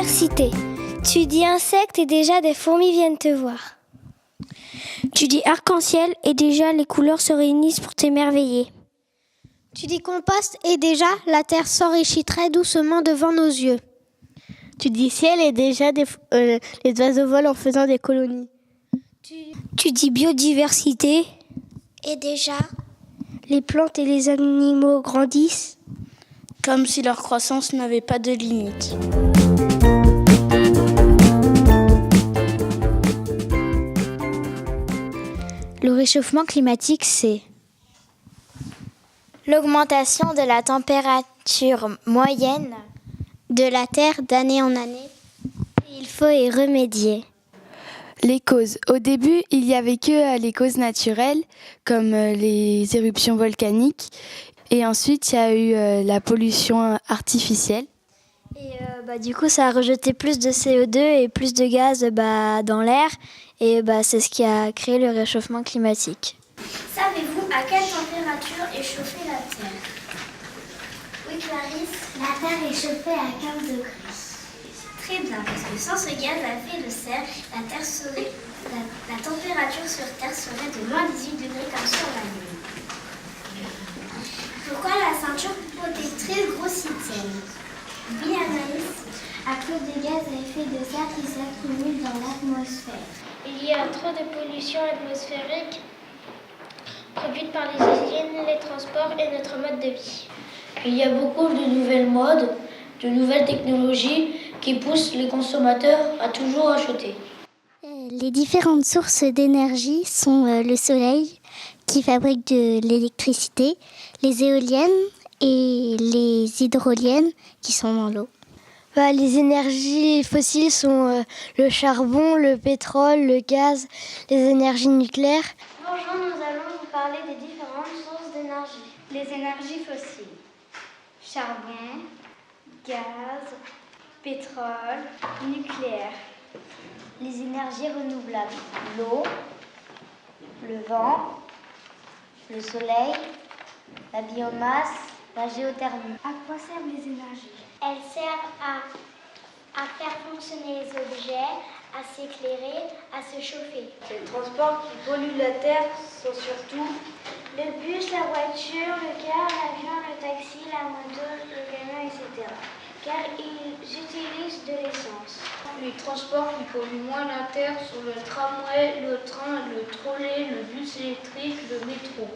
biodiversité. Tu dis insectes et déjà des fourmis viennent te voir. Tu dis arc-en-ciel et déjà les couleurs se réunissent pour t'émerveiller. Tu dis compost et déjà la terre s'enrichit très doucement devant nos yeux. Tu dis ciel et déjà les oiseaux volent en faisant des colonies. Tu dis biodiversité et déjà les plantes et les animaux grandissent comme si leur croissance n'avait pas de limite. Le réchauffement climatique, c'est l'augmentation de la température moyenne de la Terre d'année en année. Il faut y remédier. Les causes. Au début, il n'y avait que les causes naturelles, comme les éruptions volcaniques. Et ensuite, il y a eu la pollution artificielle. Et du coup, ça a rejeté plus de CO2 et plus de gaz dans l'air. Et c'est ce qui a créé le réchauffement climatique. Savez-vous à quelle température est chauffée la Terre? Oui, Clarisse, la Terre est chauffée à 15 degrés. Très bien, parce que sans ce gaz à effet de serre, la température sur Terre serait de moins 18 degrés comme sur la Lune. Pourquoi la ceinture protectrice grossit-elle? Oui, Anaïs, à cause des gaz à effet de serre qui s'accumulent dans l'atmosphère. Il y a trop de pollution atmosphérique produite par les usines, les transports et notre mode de vie. Il y a beaucoup de nouvelles modes, de nouvelles technologies qui poussent les consommateurs à toujours acheter. Les différentes sources d'énergie sont le soleil qui fabrique de l'électricité, les éoliennes et les hydroliennes qui sont dans l'eau. Les énergies fossiles sont le charbon, le pétrole, le gaz, les énergies nucléaires. Bonjour, nous allons vous parler des différentes sources d'énergie. Les énergies fossiles. Charbon, gaz, pétrole, nucléaire. Les énergies renouvelables. L'eau, le vent, le soleil, la biomasse, la géothermie. À quoi servent les énergies? Elles servent à faire fonctionner les objets, à s'éclairer, à se chauffer. Les transports qui polluent la Terre sont surtout le bus, la voiture, le car, l'avion, le taxi, la moto, le camion, etc. Car ils utilisent de l'essence. les transports qui polluent moins la Terre sont le tramway, le train, le trolley, le bus électrique, le métro.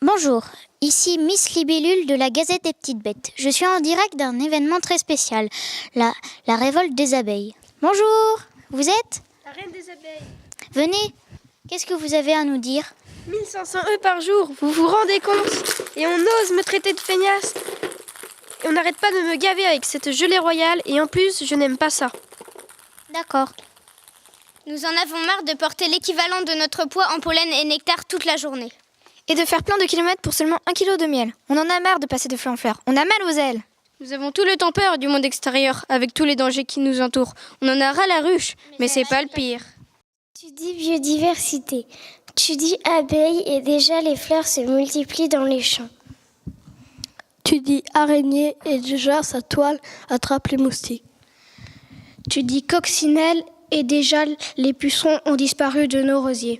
Bonjour, ici Miss Libellule de la Gazette des Petites Bêtes. Je suis en direct d'un événement très spécial, la révolte des abeilles. Bonjour, vous êtes? La reine des abeilles. Venez, qu'est-ce que vous avez à nous dire? 1500 œufs par jour, vous vous rendez compte? Et on ose me traiter de feignasse. Et on n'arrête pas de me gaver avec cette gelée royale et en plus, je n'aime pas ça. D'accord. Nous en avons marre de porter l'équivalent de notre poids en pollen et nectar toute la journée. Et de faire plein de kilomètres pour seulement 1 kilo de miel. On en a marre de passer de fleur en fleur. On a mal aux ailes. Nous avons tout le temps peur du monde extérieur, avec tous les dangers qui nous entourent. On en a ras la ruche, mais c'est pas le pire. Tu dis biodiversité. Tu dis abeilles et déjà les fleurs se multiplient dans les champs. Tu dis araignée et déjà sa toile attrape les moustiques. Tu dis coccinelle et déjà les pucerons ont disparu de nos rosiers.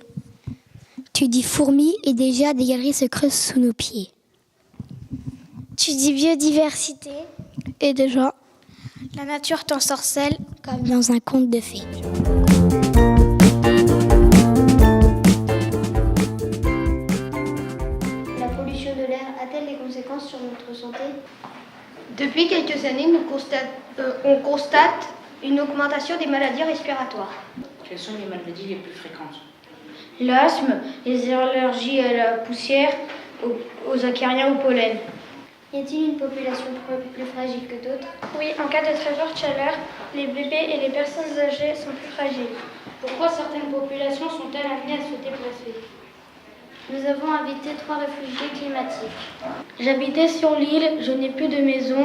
Tu dis fourmis et déjà des galeries se creusent sous nos pieds. Tu dis biodiversité Et déjà, la nature t'ensorcelle comme dans un conte de fées. La pollution de l'air a-t-elle des conséquences sur notre santé? Depuis quelques années, on constate une augmentation des maladies respiratoires. Quelles sont les maladies les plus fréquentes? L'asthme, les allergies à la poussière, aux acariens, au pollen. Y a-t-il une population plus fragile que d'autres? Oui, en cas de très forte chaleur, les bébés et les personnes âgées sont plus fragiles. Pourquoi certaines populations sont-elles amenées à se déplacer? Nous avons habité 3 réfugiés climatiques. J'habitais sur l'île, je n'ai plus de maison,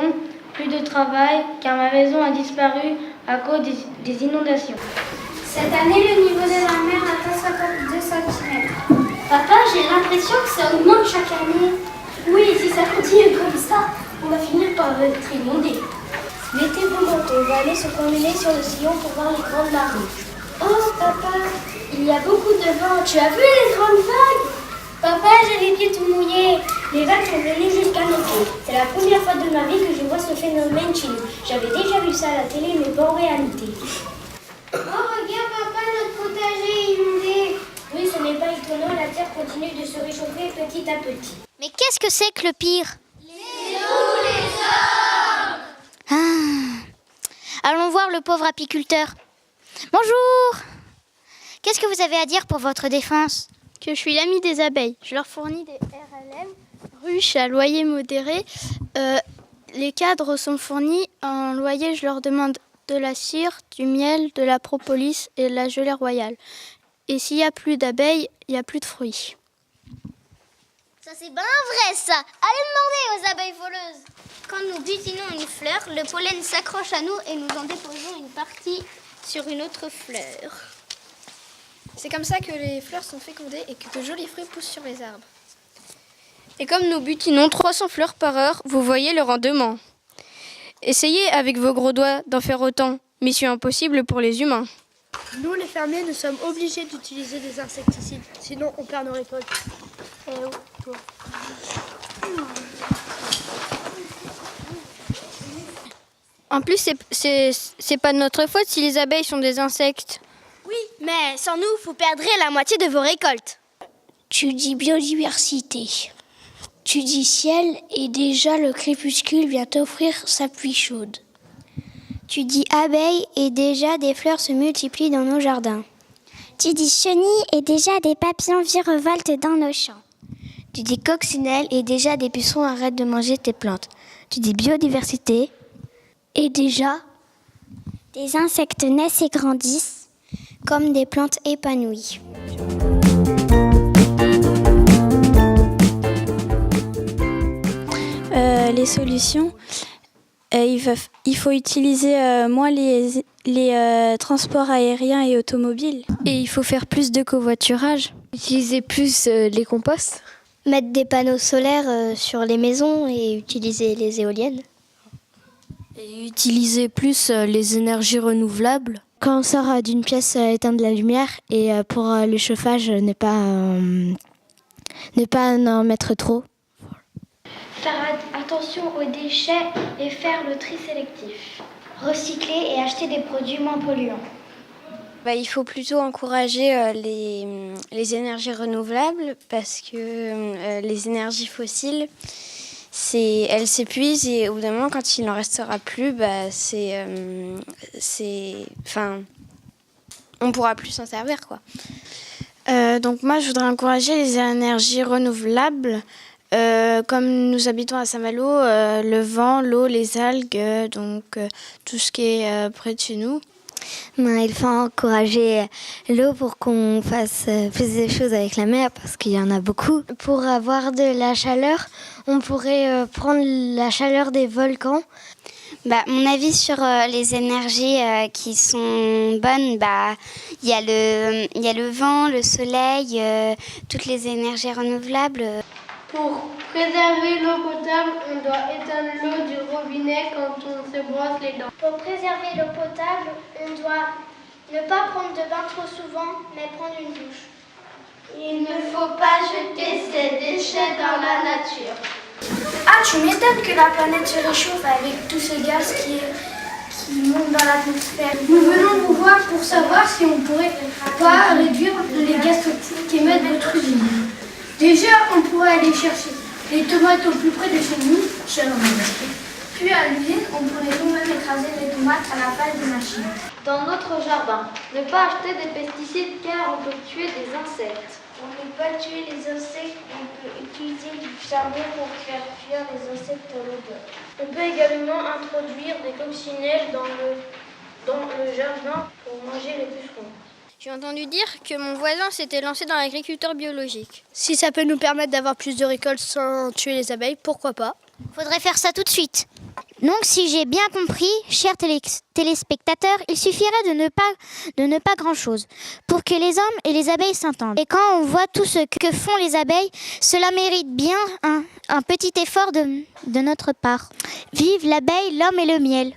plus de travail, car ma maison a disparu à cause des inondations. Cette année, le niveau de la mer atteint 52 cm. Papa, j'ai l'impression que ça augmente chaque année. Oui, si ça continue comme ça, on va finir par être inondé. Mettez vos manteaux, on va aller se promener sur le sillon pour voir les grandes marées. Oh, papa, il y a beaucoup de vent. Tu as vu les grandes vagues? Papa, j'ai les pieds tout mouillés. Les vagues sont venues jusqu'à nos pieds. C'est la première fois de ma vie que je vois ce phénomène chez nous. J'avais déjà vu ça à la télé, mais pas en réalité. Oh, regarde, papa, notre potager est inondé. Oui, ce n'est pas étonnant, la terre continue de se réchauffer petit à petit. Mais qu'est-ce que c'est que le pire? Les hommes. Allons voir le pauvre apiculteur. Bonjour. Qu'est-ce que vous avez à dire pour votre défense? Que je suis l'ami des abeilles. Je leur fournis des RLM, ruches à loyer modéré. Les cadres sont fournis. En loyer, je leur demande de la cire, du miel, de la propolis et de la gelée royale. Et s'il n'y a plus d'abeilles, il n'y a plus de fruits. Ça c'est bien vrai ça. Allez demander aux abeilles voleuses. Quand nous butinons une fleur, le pollen s'accroche à nous et nous en déposons une partie sur une autre fleur. C'est comme ça que les fleurs sont fécondées et que de jolis fruits poussent sur les arbres. Et comme nous butinons 300 fleurs par heure, vous voyez le rendement. Essayez avec vos gros doigts d'en faire autant. Mission impossible pour les humains. Nous, les fermiers, nous sommes obligés d'utiliser des insecticides, sinon on perd nos récoltes. Eh oh, toi. En plus, c'est pas de notre faute si les abeilles sont des insectes. Oui, mais sans nous, vous perdrez la moitié de vos récoltes. Tu dis biodiversité. Tu dis ciel et déjà le crépuscule vient t'offrir sa pluie chaude. Tu dis abeille et déjà des fleurs se multiplient dans nos jardins. Tu dis chenille et déjà des papillons virevoltent dans nos champs. Tu dis coccinelle et déjà des pucerons arrêtent de manger tes plantes. Tu dis biodiversité et déjà des insectes naissent et grandissent comme des plantes épanouies. Les solutions, il faut utiliser moins les transports aériens et automobiles. Et il faut faire plus de covoiturage. Utiliser plus les composts. Mettre des panneaux solaires sur les maisons et utiliser les éoliennes. Et utiliser plus les énergies renouvelables. Quand on sort d'une pièce, éteindre la lumière et pour le chauffage, ne pas en mettre trop. Faire attention aux déchets et faire le tri sélectif. Recycler et acheter des produits moins polluants. Il faut plutôt encourager les énergies renouvelables parce que les énergies fossiles, elles s'épuisent et au bout d'un moment, quand il n'en restera plus, on pourra plus s'en servir, quoi. Donc moi, je voudrais encourager les énergies renouvelables. Comme nous habitons à Saint-Malo, le vent, l'eau, les algues, tout ce qui est près de chez nous. Il faut encourager l'eau pour qu'on fasse plus de choses avec la mer parce qu'il y en a beaucoup. Pour avoir de la chaleur, on pourrait prendre la chaleur des volcans. Mon avis sur les énergies qui sont bonnes, il y a le vent, le soleil, toutes les énergies renouvelables. Pour préserver l'eau potable, on doit éteindre l'eau du robinet quand on se brosse les dents. Pour préserver l'eau potable, on doit ne pas prendre de bain trop souvent, mais prendre une douche. Il ne faut pas jeter ses déchets dans la nature. Ah, tu m'étonnes que la planète se réchauffe avec tous ces gaz qui montent dans l'atmosphère. Nous venons vous voir pour savoir si on pourrait pas réduire les gaz toxiques qu'émettent votre usine. Déjà, on pourrait aller chercher les tomates au plus près de chez nous, puis à l'usine, on pourrait nous-mêmes écraser les tomates à la pelle de machine. Dans notre jardin, ne pas acheter des pesticides car on peut tuer des insectes. On ne peut pas tuer les insectes, on peut utiliser du charbon pour faire fuir les insectes à l'odeur. On peut également introduire des coccinelles dans le jardin pour manger les pucerons. J'ai entendu dire que mon voisin s'était lancé dans l'agriculture biologique. Si ça peut nous permettre d'avoir plus de récoltes sans tuer les abeilles, pourquoi pas? Faudrait faire ça tout de suite. Donc, si j'ai bien compris, chers téléspectateurs, il suffirait de ne pas grand-chose pour que les hommes et les abeilles s'entendent. Et quand on voit tout ce que font les abeilles, cela mérite bien un petit effort de notre part. Vive l'abeille, l'homme et le miel!